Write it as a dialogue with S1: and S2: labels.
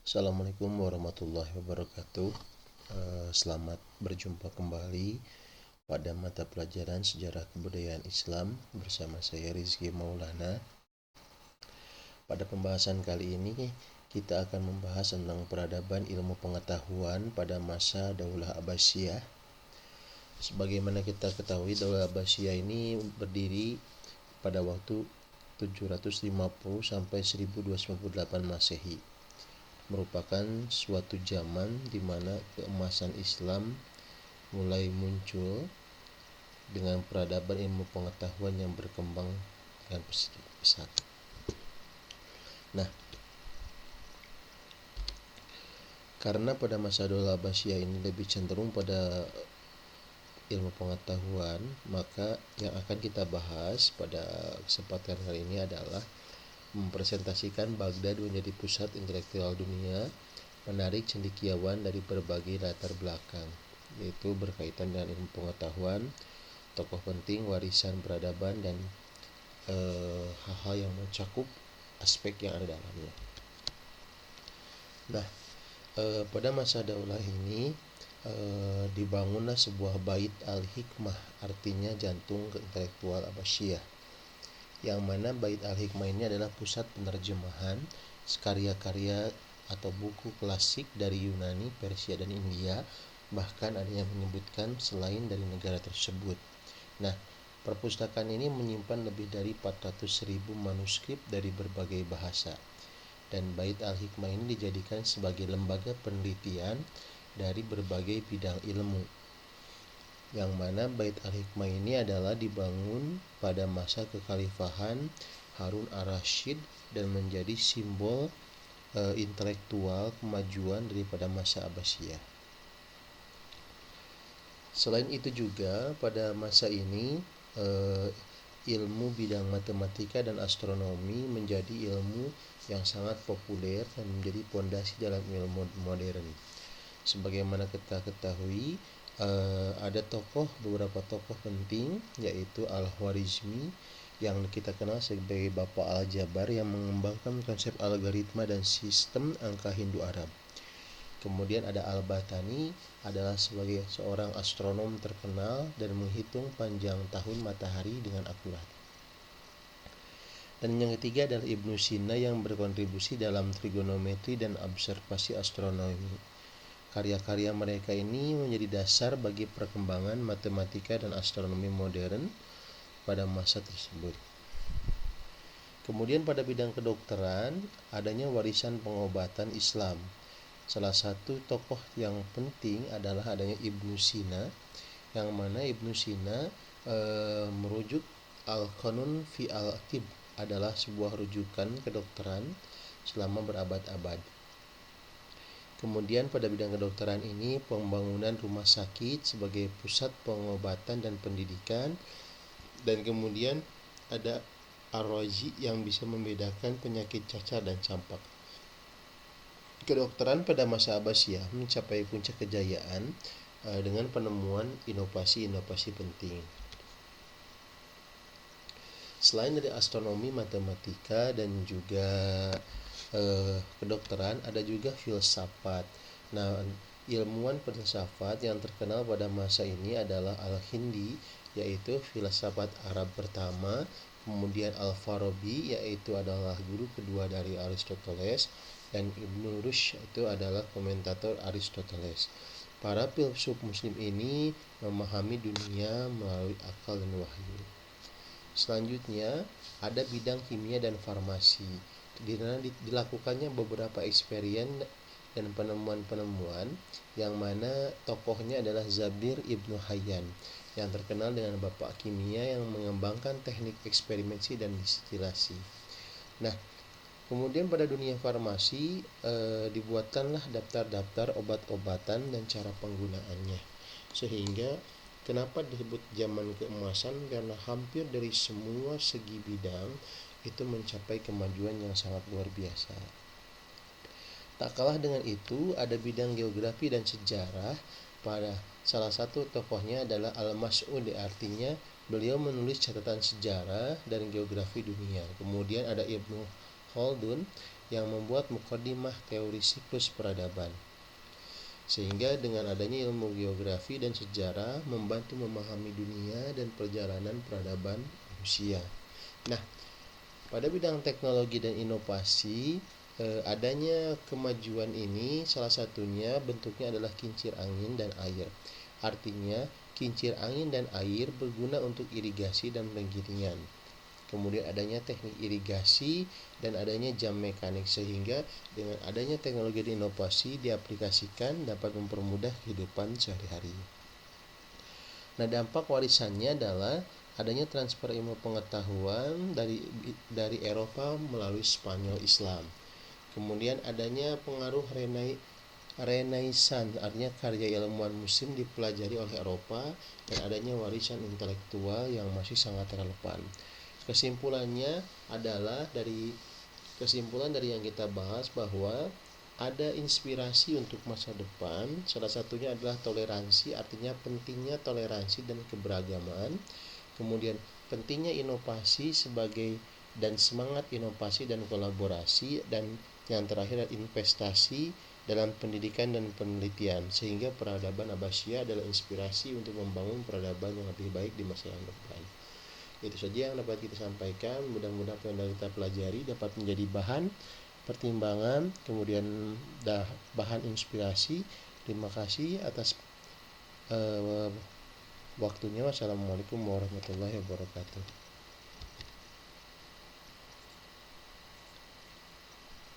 S1: Assalamualaikum warahmatullahi wabarakatuh. Selamat berjumpa kembali pada mata pelajaran Sejarah Kebudayaan Islam bersama saya Rizky Maulana. Pada pembahasan kali ini kita akan membahas tentang peradaban ilmu pengetahuan pada masa Daulah Abbasiyah. Sebagaimana kita ketahui, Daulah Abbasiyah ini berdiri pada waktu 750 sampai 1298 Masehi. Merupakan suatu zaman di mana keemasan Islam mulai muncul dengan peradaban ilmu pengetahuan yang berkembang dengan pesat. Nah, karena pada masa Daulah Abbasiyah ini lebih cenderung pada ilmu pengetahuan, maka yang akan kita bahas pada kesempatan kali ini adalah mempresentasikan Baghdad menjadi pusat intelektual dunia, menarik cendekiawan dari berbagai latar belakang, yaitu berkaitan dengan ilmu pengetahuan, tokoh penting, warisan peradaban, dan hal-hal yang mencakup aspek yang ada dalamnya. Nah, pada masa daulah ini dibangunlah sebuah bait al-hikmah, artinya jantung intelektual Abbasiyah, yang mana bait al-hikmah ini adalah pusat penerjemahan karya-karya atau buku klasik dari Yunani, Persia, dan India, bahkan ada yang menyebutkan selain dari negara tersebut. Nah, perpustakaan ini menyimpan lebih dari 400.000 manuskrip dari berbagai bahasa, dan bait al-hikmah ini dijadikan sebagai lembaga penelitian dari berbagai bidang ilmu, yang mana bait al-hikmah ini adalah dibangun pada masa kekhalifahan Harun ar-Rasyid dan menjadi simbol intelektual kemajuan daripada masa Abbasiyah. Selain itu juga pada masa ini ilmu bidang matematika dan astronomi menjadi ilmu yang sangat populer dan menjadi pondasi dalam ilmu modern. Sebagaimana kita ketahui, ada beberapa tokoh penting, yaitu Al-Khwarizmi yang kita kenal sebagai Bapak Al-Jabar, yang mengembangkan konsep algoritma dan sistem angka Hindu-Arab. Kemudian ada Al-Batani, adalah sebagai seorang astronom terkenal dan menghitung panjang tahun matahari dengan akurat. Dan yang ketiga adalah Ibnu Sina yang berkontribusi dalam trigonometri dan observasi astronomi. Karya-karya mereka ini menjadi dasar bagi perkembangan matematika dan astronomi modern pada masa tersebut. Kemudian pada bidang kedokteran, adanya warisan pengobatan Islam. Salah satu tokoh yang penting adalah adanya Ibnu Sina, yang mana Ibnu Sina merujuk Al-Qanun fi al-Tib, adalah sebuah rujukan kedokteran selama berabad-abad. Kemudian pada bidang kedokteran ini, pembangunan rumah sakit sebagai pusat pengobatan dan pendidikan, dan kemudian ada Ar-Razi yang bisa membedakan penyakit cacar dan campak. Kedokteran pada masa Abbasiyah mencapai puncak kejayaan dengan penemuan inovasi-inovasi penting. Selain dari astronomi, matematika, dan juga kedokteran, ada juga filsafat. Nah, ilmuwan filsafat yang terkenal pada masa ini adalah Al-Hindi, yaitu filsafat Arab pertama, kemudian Al-Farabi, yaitu adalah guru kedua dari Aristoteles, dan Ibnu Rushd itu adalah komentator Aristoteles. Para filsuf muslim ini memahami dunia melalui akal dan wahyu. Selanjutnya ada bidang kimia dan farmasi, di mana dilakukannya beberapa eksperimen dan penemuan-penemuan, yang mana tokohnya adalah Zabir Ibnu Hayyan, yang terkenal dengan bapak kimia yang mengembangkan teknik eksperimentasi dan distilasi. Nah, kemudian pada dunia farmasi dibuatkanlah daftar-daftar obat-obatan dan cara penggunaannya. Sehingga kenapa disebut zaman keemasan? Karena hampir dari semua segi bidang itu mencapai kemajuan yang sangat luar biasa. Tak kalah dengan itu, ada bidang geografi dan sejarah. Pada salah satu tokohnya adalah Al-Mas'ud, artinya beliau menulis catatan sejarah dan geografi dunia. Kemudian ada Ibnu Khaldun yang membuat muqaddimah teori siklus peradaban. Sehingga dengan adanya ilmu geografi dan sejarah membantu memahami dunia dan perjalanan peradaban manusia. Nah, pada bidang teknologi dan inovasi, adanya kemajuan ini salah satunya bentuknya adalah kincir angin dan air. Artinya, kincir angin dan air berguna untuk irigasi dan penggilingan. Kemudian adanya teknik irigasi dan adanya jam mekanik, sehingga dengan adanya teknologi dan inovasi diaplikasikan dapat mempermudah kehidupan sehari-hari. Nah, dampak warisannya adalah adanya transfer ilmu pengetahuan dari Eropa melalui Spanyol Islam. Kemudian adanya pengaruh Renaissance, artinya karya ilmuwan muslim dipelajari oleh Eropa, dan adanya warisan intelektual yang masih sangat relevan. Kesimpulan dari yang kita bahas bahwa ada inspirasi untuk masa depan. Salah satunya adalah toleransi, artinya pentingnya toleransi dan keberagaman. Kemudian pentingnya inovasi dan semangat inovasi dan kolaborasi, dan yang terakhir adalah investasi dalam pendidikan dan penelitian, sehingga peradaban Abbasiyah adalah inspirasi untuk membangun peradaban yang lebih baik di masa yang depan. Itu saja yang dapat kita sampaikan. Mudah-mudahan apa yang kita pelajari dapat menjadi bahan pertimbangan, kemudian bahan inspirasi. Terima kasih atas waktunya. Wassalamualaikum warahmatullahi wabarakatuh.